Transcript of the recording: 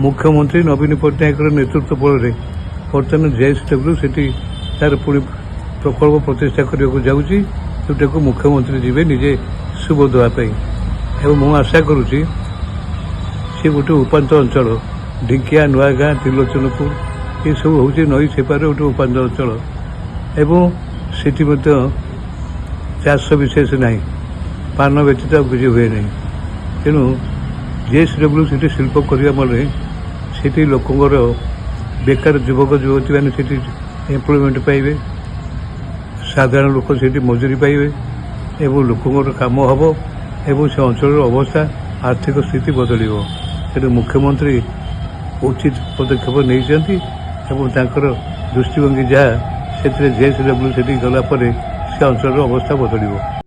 मुख्यमंत्री नवीन पट्टनायक नेतृत्व बल बर्तमान जेएसडब्ल्यू से तार पुणी प्रकल्प प्रतिष्ठा करने को जाऊँगी जोटा को मुख्यमंत्री जीवे निजे शुभ देवाई एवं मु आशा करुँची सी गोटे उपात अंचल ढिंकिया नुआगाँ त्रिलोचनपुर ये सब हूँ नई सेपार गोटे उपात अंचल एवं सेठी चाष विशेष ना पान व्यतीत किसी हुए ना तेणु जेएसडब्ल्यू से शिल्प करने मले से लोकंर बेकार युवक युवती मैंने एम्प्लॉयमेंट पाइबे साधारण लोक से मजूरी पाइबे एवं लोकंर काम हम एवं से अंचल अवस्था आर्थिक स्थिति बदल तेणु मुख्यमंत्री उचित पदक्षेप नहीं दृष्टिभंगी जहाँ से जेएसडब्ल्यू से गलापर से अंचल अवस्था बदल।